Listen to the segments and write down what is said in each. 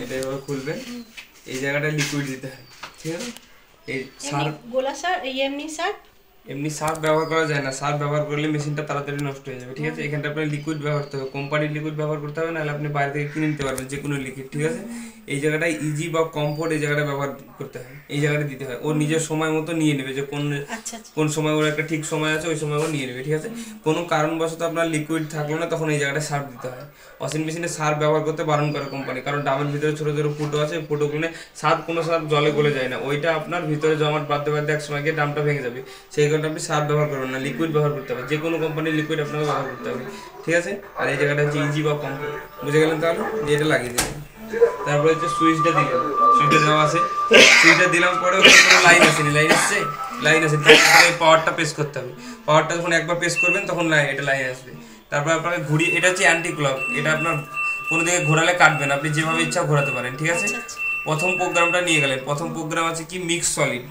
এটা এভাবে খুলবেন, এই জায়গাটা লিকুইড দিতে হয়, ঠিক আছে। এই সার গোলা সার এমনি সার এমনি সার্ফ ব্যবহার করা যায় না, সার্ফ ব্যবহার করলে মেশিনটা তাড়াতাড়ি নষ্ট হয়ে যাবে, ঠিক আছে। এখানটা আপনার লিকুইড ব্যবহার করতে হবে, কোম্পানির লিকুইড ব্যবহার করতে হবে, নাহলে আপনি বাইরে থেকে কিনে নিতে পারবেন যে কোনো লিকুইড, ঠিক আছে। এই জায়গাটায় ইজি বা কমফোর্ট এই জায়গাটা ব্যবহার করতে হয়, এই জায়গাটা দিতে হয়। ও নিজের সময় মতো নিয়ে নেবে যে কোন সময় ওর একটা ঠিক সময় আছে, ওই সময় ও নিয়ে নেবে, ঠিক আছে। কোনো কারণবশত আপনার লিকুইড থাকলো না, তখন এই জায়গাটা সার্ফ দিতে হয়। ওয়াশিং মেশিনে সার্ফ ব্যবহার করতে বারণ করে কোম্পানি, কারণ ডামের ভিতরে ছোটো ছোটো ফুটো আছে, ফুটোগুলো কোনো সার্ফ জলে গলে যায় না, ওইটা আপনার ভিতরে জমাট বাঁধতে বাঁধতে এক সময় গিয়ে ডামটা ভেঙে যাবে। সেই কারণে আপনি সার্ফ ব্যবহার করবেন না, লিকুইড ব্যবহার করতে হবে, যে কোনো কোম্পানির লিকুইড আপনাকে ব্যবহার করতে হবে, ঠিক আছে। আর এই জায়গাটা হচ্ছে ইজি বা কমফোর্ট, বুঝে গেলেন তাহলে, যে এটা লাগিয়ে দিলেন। তারপরে হচ্ছে সুইচটা দিলেন, সুইচটা দেওয়া আছে, সুইচটা দিলাম পরে কোনো লাইন আসেনি, লাইন আসছে, লাইন আসে, এই পাওয়ারটা প্রেস করতে হবে, পাওয়ারটা যখন একবার প্রেস করবেন তখন এটা লাইন আসবে। তারপর আপনাকে ঘুরি, এটা হচ্ছে অ্যান্টি ক্লক, এটা আপনার কোনো দিকে ঘোরালে কাটবেন, আপনি যেভাবে ইচ্ছা ঘোরাতে পারেন, ঠিক আছে। প্রথম প্রোগ্রামটা নিয়ে গেলেন, প্রথম প্রোগ্রাম আছে কি মিক্স সলিড,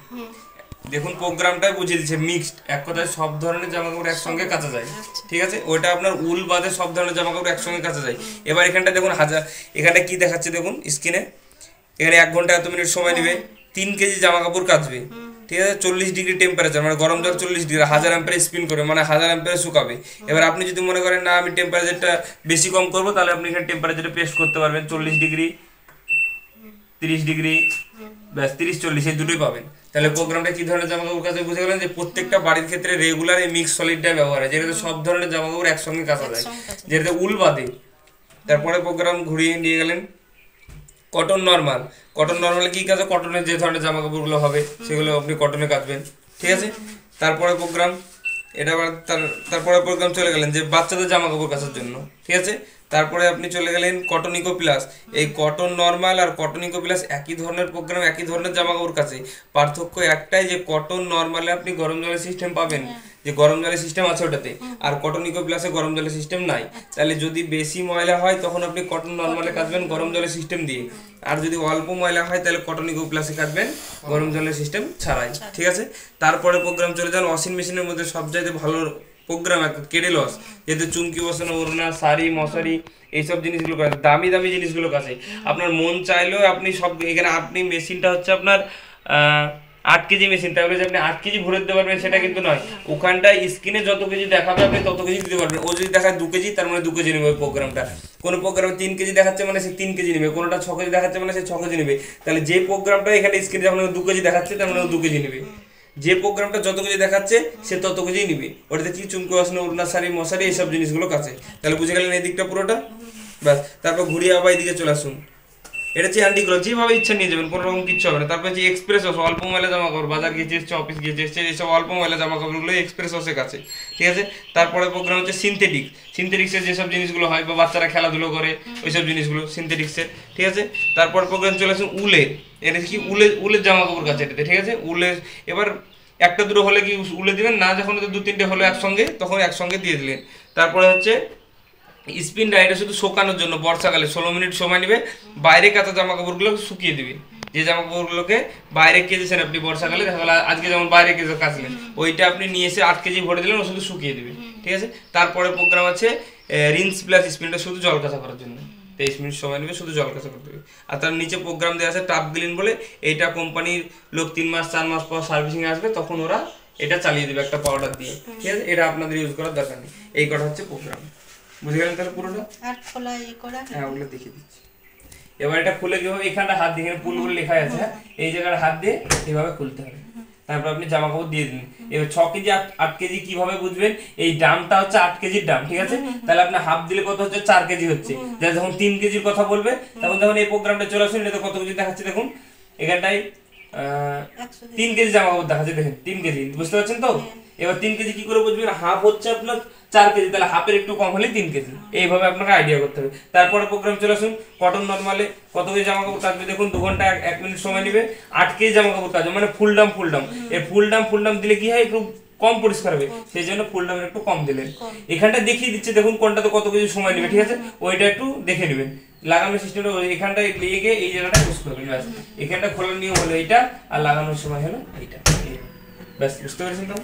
দেখুন প্রোগ্রামটাই বুঝিয়ে দিচ্ছে মিক্সড, এক কথায় সব ধরনের জামা কাপড় একসঙ্গে কাচা যায়, ঠিক আছে। ওইটা আপনার উল বাদে সব ধরনের জামা কাপড় একসঙ্গে কাচা যায়। এবার এখানটা দেখুন এখানটা কি দেখাচ্ছে দেখুন স্ক্রিনে, এখানে 1 ঘন্টা এত মিনিট সময় নেবে, 3 কেজি জামা কাপড় কাচবে, ঠিক আছে। 40 ডিগ্রি টেম্পারেচার, মানে গরম জল 40 ডিগ্রি, 1000 অ্যাম্পিয়ারে স্পিন করবে, মানে 1000 অ্যাম্পিয়ারে শুকাবে। এবার আপনি যদি মনে করেন না আমি টেম্পারেচারটা বেশি কম করবো, তাহলে আপনি এখানে টেম্পারেচারটা পেস্ট করতে পারবেন, 40 ডিগ্রি, 30 ডিগ্রি, ব্যাস 30-40 এই দুটোই পাবেন। তাহলে প্রোগ্রামটা কি ধরনের জামা কাপড় কাছে বুঝে গেলেন, যে প্রত্যেকটা বাড়ির ক্ষেত্রে রেগুলার এই মিক্স সলিডটা ব্যবহার হয়, যেটাতে সব ধরনের জামা কাপড় একসঙ্গে কাচা যায়, যেটাতে উল বাদে। তারপরে প্রোগ্রাম ঘুরিয়ে নিয়ে গেলেন কটন নর্মাল, কটন নর্মাল কি কাজে, কটনের যে ধরনের জামা কাপড়গুলো হবে সেগুলো আপনি কটনে কাচবেন, ঠিক আছে। তারপরে প্রোগ্রাম এটা আবার তারপরে প্রোগ্রাম চলে গেলেন যে বাচ্চাদের জামা কাপড় কাচার জন্য, ঠিক আছে। তারপরে আপনি চলে গেলেন কটন ইকো প্লাস, এই কটন নর্মাল আর কটন ইকো প্লাস একই ধরনের প্রোগ্রাম, একই ধরনের জামা কাপড় কাচে, পার্থক্য একটাই যে কটন নর্মালে আপনি গরম জলের সিস্টেম পাবেন, যে গরম জলের সিস্টেম আছে ওটাতে, আর কটন ইকো প্লাসে গরম জলের সিস্টেম নাই। তাহলে যদি বেশি ময়লা হয় তখন আপনি কটন নর্মালে কাচবেন গরম জলের সিস্টেম দিয়ে, আর যদি অল্প ময়লা হয় তাহলে কটন ইকো প্লাসে কাচবেন গরম জলের সিস্টেম ছাড়াই, ঠিক আছে। তারপরে প্রোগ্রাম চলে যান ওয়াশিং মেশিনের মধ্যে সবচাইতে ভালো প্রোগ্রাম একটা কেডে লস, যেহেতু চুমকি বসানো, ওড়না, শাড়ি, মশারি, এইসব জিনিসগুলো কাছে, দামি দামি জিনিসগুলো কাছে। আপনার মন চাইলেও আপনি সব এখানে, আপনি মেশিনটা হচ্ছে আপনার 8 কেজি মেশিন, তাহলে যে আপনি 8 কেজি ভরে দিতে পারবেন সেটা কিন্তু নয়, ওখানটায় স্ক্রিনে যত কেজি দেখাবে আপনি তত কেজি দিতে পারবেন। ও যদি দেখায় 2 কেজি, তার মানে 2 কেজি নেবে ওই প্রোগ্রামটা। কোনো প্রোগ্রামে 3 কেজি দেখাচ্ছে মানে সে 3 কেজি নেবে, কোনোটা 6 কেজি দেখাচ্ছে মানে সে 6 কেজি নেবে। তাহলে যে প্রোগ্রামটা এখানে স্ক্রিনে যখন 2 কেজি দেখাচ্ছে তার মানে ও 2 কেজি নেবে, যে প্রোগ্রামটা যত কেজি দেখাচ্ছে সে তত কেজি নিবে। ওটাতে কি চুমকি বসানো, ওড়না, শাড়ি, মশারি এইসব জিনিসগুলো কাছে। তাহলে বুঝে গেলেন এই দিকটা পুরোটা, ব্যাস। তারপর ঘুরিয়ে আবার এইদিকে চলে আসুন, এটা হচ্ছে অ্যান্টি ক্লক, যেভাবে ইচ্ছা নিয়ে যাবেন, কোনো রকম কিচ্ছু হবে না। তারপর যে এক্সপ্রেস ওয়াশ, অল্প ময়লা জামা কাপড়, বাজার গিয়ে এসছে, অফিস গিয়ে এসছে, এইসব অল্প ময়লা জামা কাপড়গুলো এক্সপ্রেস ওয়াশের কাছে, ঠিক আছে। তারপরে প্রোগ্রাম হচ্ছে সিনথেটিক্সের যেসব জিনিসগুলো হয় বা বাচ্চারা খেলাধুলো করে ওইসব জিনিসগুলো সিনথেটিক্সের, ঠিক আছে। তারপর প্রোগ্রাম চলে আসুন উলের, এটা কি উলের জামা কাপড় কাছে এটাতে, ঠিক আছে। উলের এবার একটা দুটো হলে কি উলে দিবেন না, যখন 2-3টে হলো একসঙ্গে তখন একসঙ্গে দিয়ে দিলেন। তারপরে হচ্ছে স্পিন ড্রাই, এটা শুধু শুকানোর জন্য, বর্ষাকালে 16 মিনিট সময় নেবে, বাইরে কাঁচা জামা কাপড়গুলো শুকিয়ে দিবে। যে জামা কাপড়গুলোকে বাইরে কেজেছেন আপনি বর্ষাকালে, দেখা গেল আজকে যেমন বাইরে কেজে কাচলেন, ওইটা আপনি নিয়ে এসে 8 কেজি ভরে দিলেন, ও শুধু শুকিয়ে দিবে, ঠিক আছে। তারপরে প্রোগ্রাম আছে রিন্স প্লাস স্পিনটা, শুধু জল কাঁচা করার জন্য 23 মিনিট সময় নেবে, শুধু জল কাঁচা করতে হবে। আর তার নিচে প্রোগ্রাম দেওয়া আছে টাপ গ্লিন বলে, এইটা কোম্পানির লোক 3 মাস 4 মাস পর সার্ভিসিং আসবে, তখন ওরা এটা চালিয়ে দেবে একটা পাউডার দিয়ে, ঠিক আছে। এটা আপনাদের ইউজ করার দরকার নেই। এই কটা হচ্ছে প্রোগ্রাম, বুঝে গেলেন তাহলে পুরোটা। আর খোলা করা, হ্যাঁ ওগুলো দেখিয়ে দিচ্ছি। এবার এটা খুলে কিভাবে, এখানটা হাত দিয়ে, এখানে পুল বলে লেখা আছে, এই জায়গায় হাত দিয়ে এইভাবে খুলতে হবে। তারপর আপনি জামা কাপড় দিয়ে দিন। এবার 6 কেজি 8 কেজি কিভাবে বুঝবেন, এই ডামটা হচ্ছে 8 কেজির ডাম, ঠিক আছে। তাহলে আপনি হাফ দিলে কত হচ্ছে, 4 কেজি হচ্ছে। যখন 3 কেজির কথা বলবে তখন যখন এই প্রোগ্রামটা চলে আসুন, এটা কত কেজি দেখাচ্ছে দেখুন, এখানটায় 3 কেজি জামা কাপড় দেখাচ্ছে, দেখেন 3 কেজি, বুঝতে পারছেন তো। এবার 3 কেজি কি করে বুঝবেন, হাফ হচ্ছে আপনার 4 কেজি, তাহলে হাফের একটু কম হলে 3 কেজি, এইভাবে আপনাকে আইডিয়া করতে হবে। তারপরে প্রোগ্রাম চলে আসুন কটন নরমালে, কত কেজি জামা কাপড় কাচবে দেখুন, 2 ঘন্টা 1 মিনিট সময় নেবে, 8 কেজি জামা কাপড় কাচবে, মানে ফুল ডাম। এই ফুল ডাম দিলে কি হয়, একটু কম পরিষ্কার হবে, সেই জন্য ফুল ডামের একটু কম দিলেন। এখানটা দেখিয়ে দিচ্ছে দেখুন কোনটাতে কত কেজি সময় নেবে, ঠিক আছে, ওইটা একটু দেখে নেবেন। লাগানোর সিস্টেমটা এখানটায় লেগে এই জায়গাটা ইউজ করবেন, ব্যাস। এখানটা খোলার নিয়ম হলো এইটা, আর লাগানোর সময় হলো এইটা, ব্যাস। বুঝতে পেরেছেন তো?